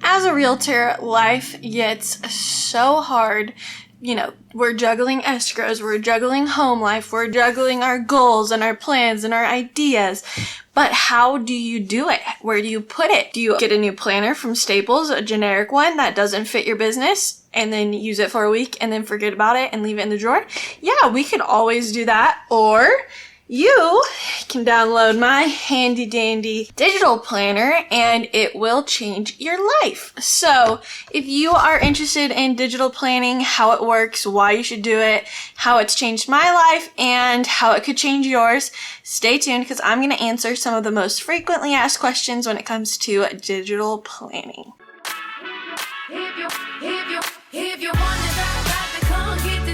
As a realtor, life gets so hard. You know, we're juggling escrows, we're juggling home life, we're juggling our goals and our plans and our ideas. But how do you do it? Where do you put it? Do you get a new planner from Staples, a generic one that doesn't fit your business, and then use it for a week and then forget about it and leave it in the drawer? Yeah, we could always do that. Or you can download my handy dandy digital planner and it will change your life. So if you are interested in digital planning, how it works, why you should do it, how it's changed my life, and how it could change yours, stay tuned because I'm going to answer some of the most frequently asked questions when it comes to digital planning.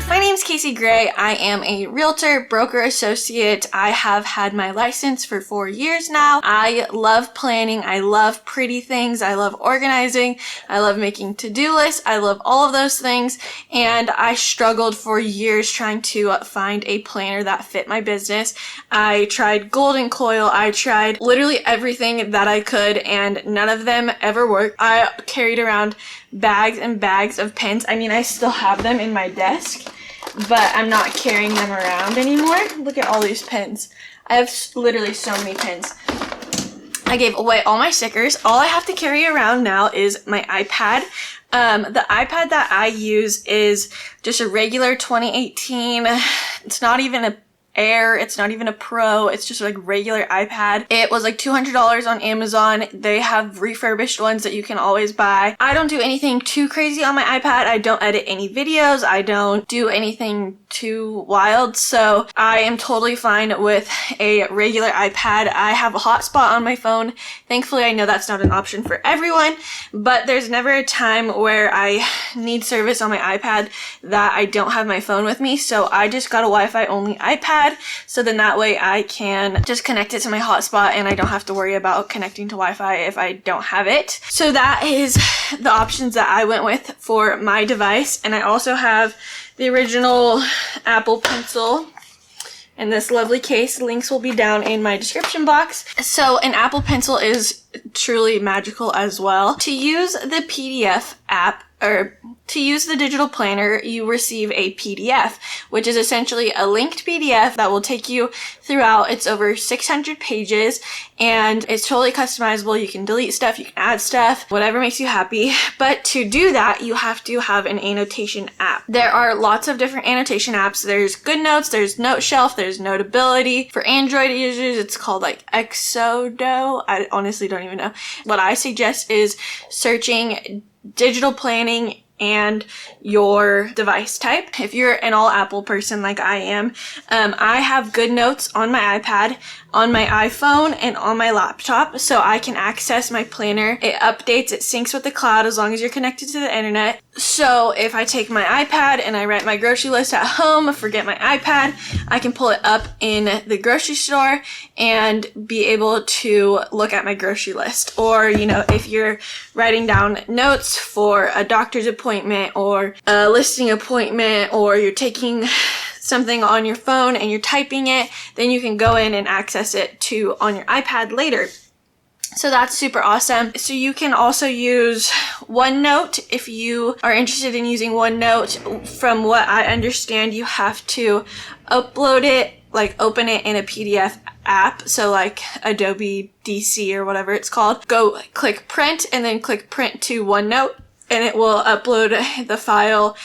My name is Kasie Gray. I am a realtor, broker associate. I have had my license for 4 years now. I love planning. I love pretty things. I love organizing. I love making to-do lists. I love all of those things. And I struggled for years trying to find a planner that fit my business. I tried Golden Coil. I tried literally everything that I could, and none of them ever worked. I carried around bags and bags of pens. I mean, I still have them in my desk, but I'm not carrying them around anymore. Look at all these pens. I have literally so many pens. I gave away all my stickers. All I have to carry around now is my iPad. The iPad that I use is just a regular 2018. It's not even a Air, it's not even a Pro, it's just like regular iPad. It was like $200 on Amazon. They have refurbished ones that you can always buy. I don't do anything too crazy on my iPad. I don't edit any videos. I don't do anything too wild, so I am totally fine with a regular iPad. I have a hotspot on my phone. Thankfully, I know that's not an option for everyone, but there's never a time where I need service on my iPad that I don't have my phone with me, so I just got a Wi-Fi only iPad. So then that way I can just connect it to my hotspot and I don't have to worry about connecting to Wi-Fi if I don't have it. So that is the options that I went with for my device. And I also have the original Apple Pencil in this lovely case. Links will be down in my description box. So an Apple Pencil is truly magical as well. To use the PDF app, or to use the digital planner, you receive a PDF, which is essentially a linked PDF that will take you throughout. It's over 600 pages and it's totally customizable. You can delete stuff, you can add stuff, whatever makes you happy. But to do that, you have to have an annotation app. There are lots of different annotation apps. There's GoodNotes, there's NoteShelf, there's Notability. For Android users, it's called like Exodo. I honestly don't even know. What I suggest is searching digital planning and your device type. If you're an all Apple person like I am, I have GoodNotes on my iPad, on my iPhone, and on my laptop, so I can access my planner. It updates, it syncs with the cloud as long as you're connected to the internet. So if I take my iPad and I write my grocery list at home, forget my iPad, I can pull it up in the grocery store and be able to look at my grocery list. Or, you know, if you're writing down notes for a doctor's appointment or a listing appointment, or you're taking something on your phone and you're typing it, then you can go in and access it on your iPad later. So that's super awesome. So you can also use OneNote if you are interested in using OneNote. From what I understand, you have to upload it, like open it in a PDF app, so like Adobe DC or whatever it's called. Go click print and then click print to OneNote, and it will upload the file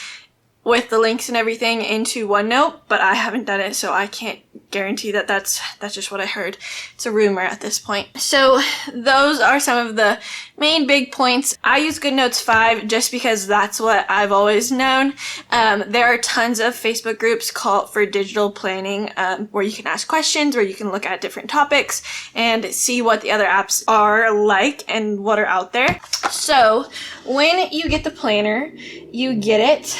with the links and everything into OneNote, but I haven't done it, so I can't guarantee that that's just what I heard. It's a rumor at this point. So those are some of the main big points. I use GoodNotes 5 just because that's what I've always known. There are tons of Facebook groups called for digital planning, where you can ask questions, where you can look at different topics and see what the other apps are like and what are out there. So when you get the planner, you get it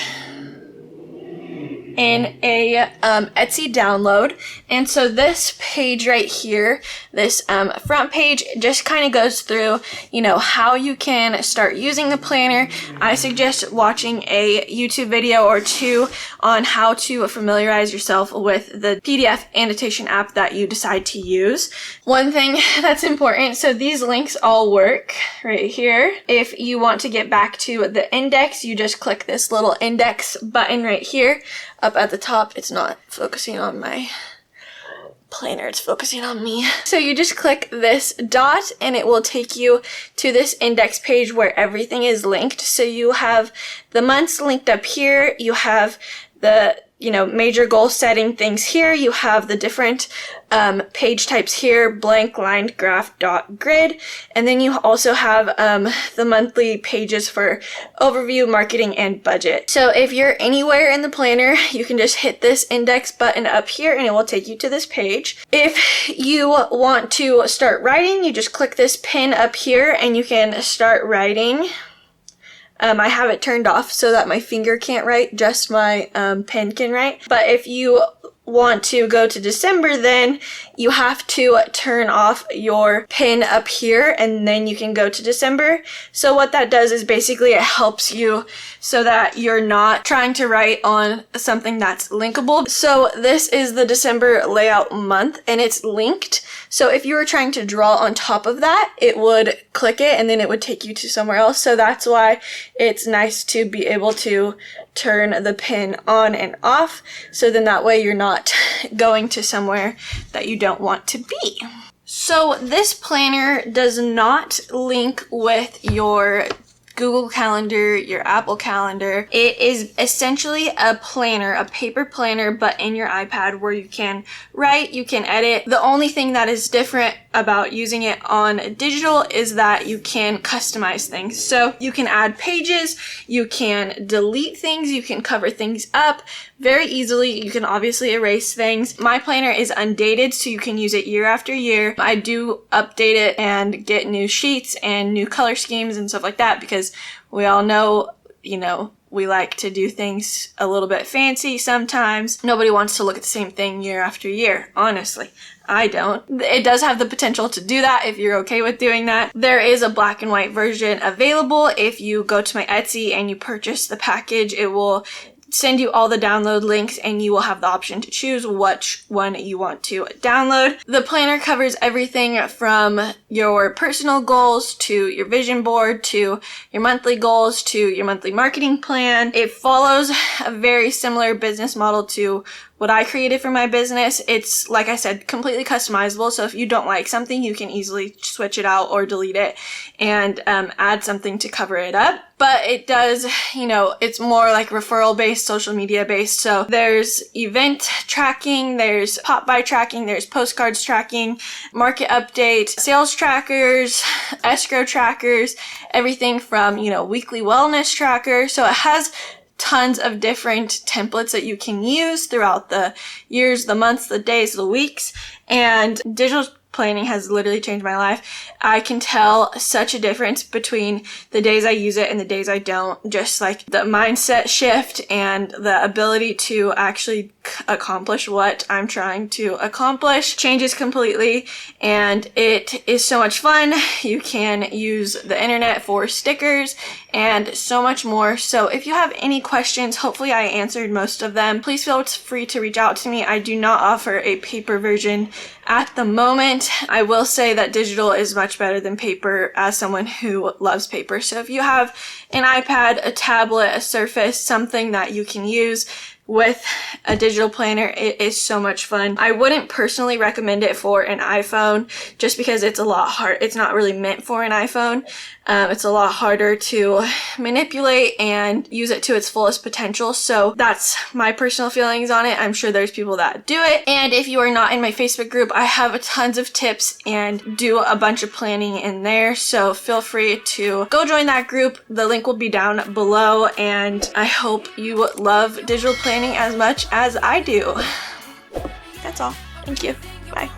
in a Etsy download. And so this page right here, this front page, just kind of goes through, you know, how you can start using the planner. I suggest watching a YouTube video or two on how to familiarize yourself with the PDF annotation app that you decide to use. One thing that's important, so these links all work right here. If you want to get back to the index, you just click this little index button right here up at the top. It's not focusing on my planner, it's focusing on me. So you just click this dot and it will take you to this index page where everything is linked. So you have the months linked up here, you have the major goal setting things here, you have the different page types here, blank, lined, graph, dot, grid, and then you also have the monthly pages for overview, marketing, and budget. So if you're anywhere in the planner, you can just hit this index button up here and it will take you to this page. If you want to start writing, you just click this pin up here and you can start writing. I have it turned off so that my finger can't write, just my pen can write. But if you want to go to December, then you have to turn off your pin up here and then you can go to December. So what that does is basically it helps you so that you're not trying to write on something that's linkable. So this is the December layout month and it's linked. So if you were trying to draw on top of that, it would click it and then it would take you to somewhere else. So that's why it's nice to be able to turn the pin on and off. So then that way you're not going to somewhere that you don't want to be. So this planner does not link with your Google Calendar, your Apple Calendar. It is essentially a planner, a paper planner, but in your iPad where you can write, you can edit. The only thing that is different about using it on digital is that you can customize things. So you can add pages, you can delete things, you can cover things up very easily. You can obviously erase things. My planner is undated, so you can use it year after year. I do update it and get new sheets and new color schemes and stuff like that because we all know, we like to do things a little bit fancy sometimes. Nobody wants to look at the same thing year after year, honestly. I don't. It does have the potential to do that if you're okay with doing that. There is a black and white version available. If you go to my Etsy and you purchase the package, it will send you all the download links and you will have the option to choose which one you want to download. The planner covers everything from your personal goals to your vision board to your monthly goals to your monthly marketing plan. It follows a very similar business model to what I created for my business. It's, like I said, completely customizable. So if you don't like something, you can easily switch it out or delete it and add something to cover it up. But it does, it's more like referral based, social media based. So there's event tracking, there's pop by tracking, there's postcards tracking, market update, sales trackers, escrow trackers, everything from, weekly wellness tracker. So it has tons of different templates that you can use throughout the years, the months, the days, the weeks, and digital planning has literally changed my life. I can tell such a difference between the days I use it and the days I don't. Just like the mindset shift and the ability to actually accomplish what I'm trying to accomplish changes completely, and it is so much fun. You can use the internet for stickers and so much more. So if you have any questions, hopefully I answered most of them. Please feel free to reach out to me. I do not offer a paper version at the moment. I will say that digital is much better than paper as someone who loves paper. So if you have an iPad, a tablet, a Surface, something that you can use with a digital planner, it is so much fun. I wouldn't personally recommend it for an iPhone just because it's a lot hard. It's not really meant for an iPhone. It's a lot harder to manipulate and use it to its fullest potential. So that's my personal feelings on it. I'm sure there's people that do it. And if you are not in my Facebook group, I have tons of tips and do a bunch of planning in there. So feel free to go join that group. The link will be down below, and I hope you love digital planning as much as I do. That's all. Thank you. Bye.